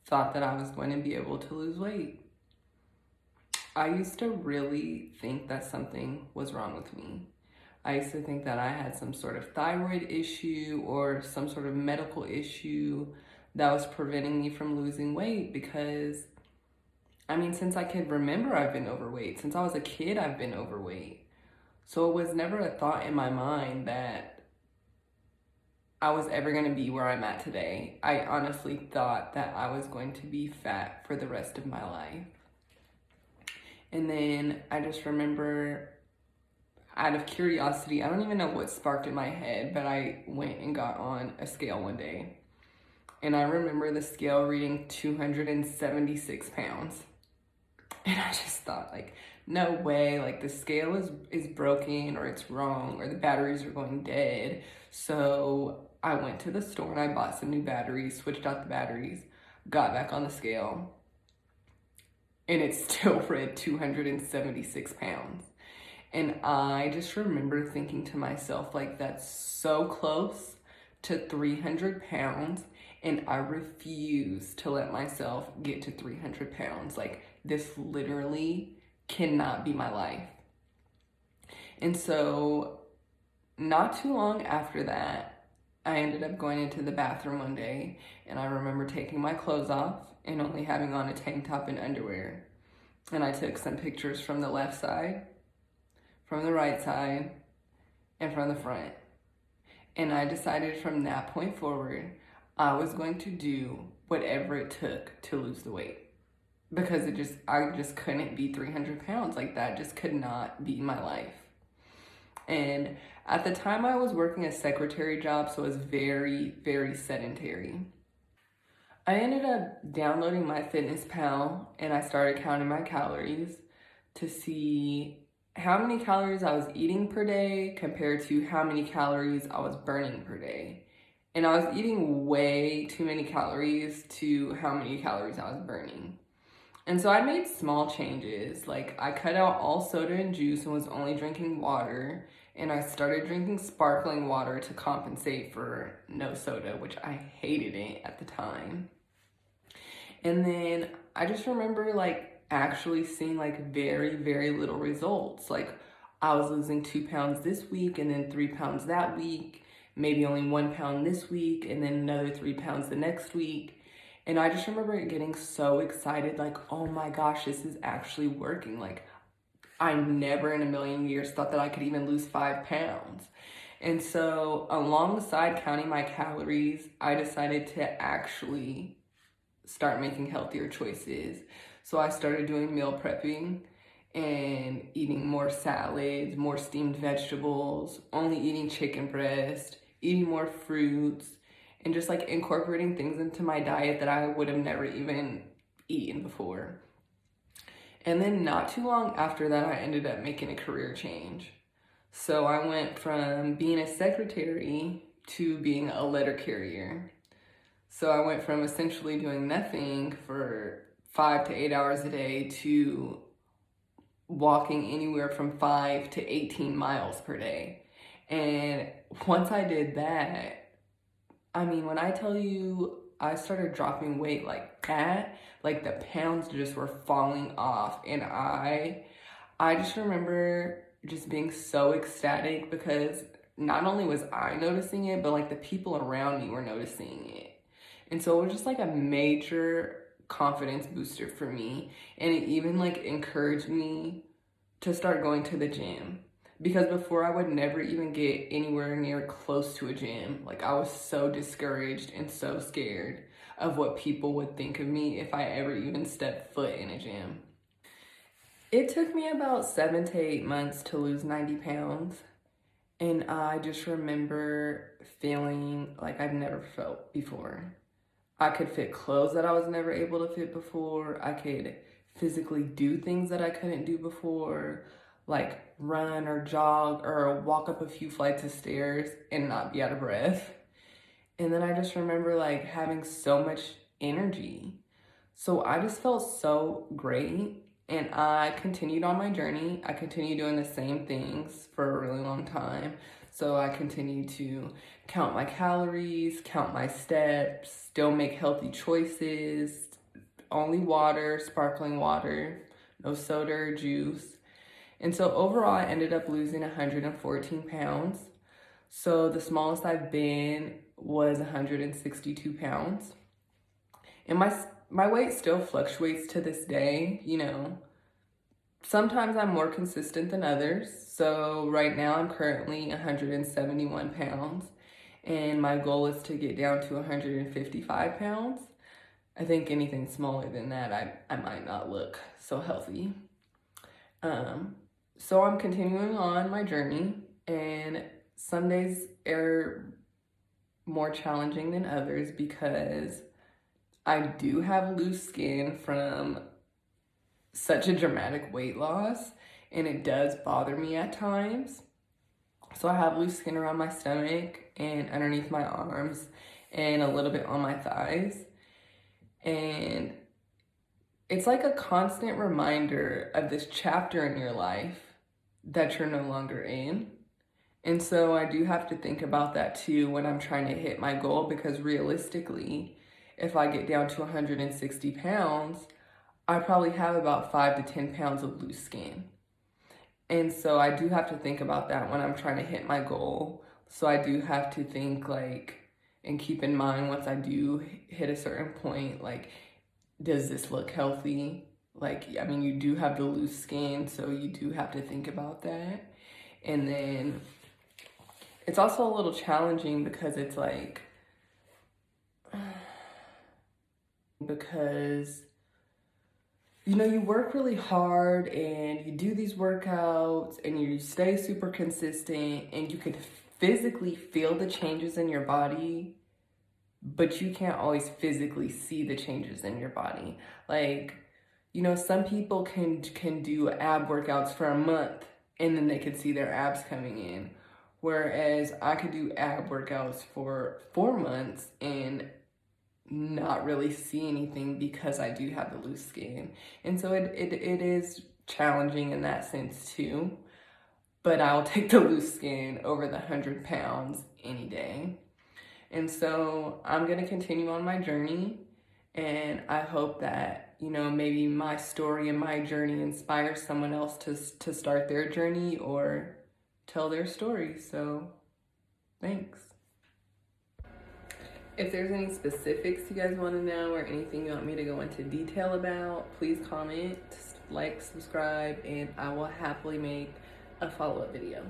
thought that I was going to be able to lose weight. I used to really think that something was wrong with me. I used to think that I had some sort of thyroid issue or some sort of medical issue that was preventing me from losing weight because, since I can remember, I've been overweight. Since I was a kid, I've been overweight. So it was never a thought in my mind that I was ever going to be where I'm at today. I honestly thought that I was going to be fat for the rest of my life. And then I just remember, out of curiosity, I don't even know what sparked in my head, but I went and got on a scale one day. And I remember the scale reading 276 pounds. And I just thought, like, no way, like the scale is broken or it's wrong or the batteries are going dead. So I went to the store and I bought some new batteries, switched out the batteries, got back on the scale, and it still read 276 pounds. And I just remember thinking to myself, like, that's so close to 300 pounds, and I refuse to let myself get to 300 pounds. Like, this literally cannot be my life. And so, not too long after that, I ended up going into the bathroom one day, and I remember taking my clothes off and only having on a tank top and underwear. And I took some pictures from the left side, from the right side, and from the front. And I decided from that point forward, I was going to do whatever it took to lose the weight. Because I just couldn't be 300 pounds. Like, that just could not be my life. And at the time I was working a secretary job, so it was very, very sedentary. I ended up downloading MyFitnessPal and I started counting my calories to see how many calories I was eating per day compared to how many calories I was burning per day. And I was eating way too many calories to how many calories I was burning. And so I made small changes. Like, I cut out all soda and juice and was only drinking water. And I started drinking sparkling water to compensate for no soda, which I hated it at the time. And then I just remember, like, actually seeing, like, very, very little results. Like, I was losing 2 pounds this week and then 3 pounds that week, maybe only 1 pound this week, and then another 3 pounds the next week. And I just remember getting so excited, like, oh my gosh, this is actually working. Like, I never in a million years thought that I could even lose 5 pounds. And so alongside counting my calories, I decided to actually start making healthier choices. So I started doing meal prepping and eating more salads, more steamed vegetables, only eating chicken breast, eating more fruits, and just like incorporating things into my diet that I would have never even eaten before. And then not too long after that, I ended up making a career change. So I went from being a secretary to being a letter carrier. So I went from essentially doing nothing for 5 to 8 hours a day to walking anywhere from 5 to 18 miles per day. And once I did that, when I tell you I started dropping weight like that, like the pounds just were falling off. And I just remember just being so ecstatic because not only was I noticing it, but like the people around me were noticing it. And so it was just like a major confidence booster for me. And it even like encouraged me to start going to the gym. Because before I would never even get anywhere near close to a gym. Like, I was so discouraged and so scared of what people would think of me if I ever even stepped foot in a gym. It took me about 7 to 8 months to lose 90 pounds. And I just remember feeling like I've never felt before. I could fit clothes that I was never able to fit before. I could physically do things that I couldn't do before, like run or jog or walk up a few flights of stairs and not be out of breath. And then I just remember like having so much energy. So I just felt so great, and I continued on my journey. I continued doing the same things for a really long time. So I continued to count my calories, count my steps, still make healthy choices, only water, sparkling water, no soda or juice. And so overall, I ended up losing 114 pounds. So the smallest I've been was 162 pounds. And my weight still fluctuates to this day, you know. Sometimes I'm more consistent than others. So right now I'm currently 171 pounds and my goal is to get down to 155 pounds. I think anything smaller than that, I might not look so healthy. So I'm continuing on my journey, and some days are more challenging than others because I do have loose skin from such a dramatic weight loss, and it does bother me at times. So I have loose skin around my stomach and underneath my arms and a little bit on my thighs. And it's like a constant reminder of this chapter in your life that you're no longer in. And so I do have to think about that too when I'm trying to hit my goal, because realistically, if I get down to 160 pounds, I probably have about 5 to 10 pounds of loose skin. And so I do have to think about that when I'm trying to hit my goal. So I do have to think like, and keep in mind once I do hit a certain point, like, does this look healthy? Like, I mean, you do have the loose skin, so you do have to think about that. And then it's also a little challenging because it's like, because, you know, you work really hard and you do these workouts and you stay super consistent and you can physically feel the changes in your body, but you can't always physically see the changes in your body. Like, you know, some people can do ab workouts for a month and then they can see their abs coming in. Whereas I could do ab workouts for 4 months and not really see anything because I do have the loose skin. And so it is challenging in that sense too. But I'll take the loose skin over the 100 pounds any day. And so I'm going to continue on my journey, and I hope that, you know, maybe my story and my journey inspires someone else to start their journey or tell their story. So thanks. If there's any specifics you guys want to know or anything you want me to go into detail about, please comment, like, subscribe, and I will happily make a follow-up video.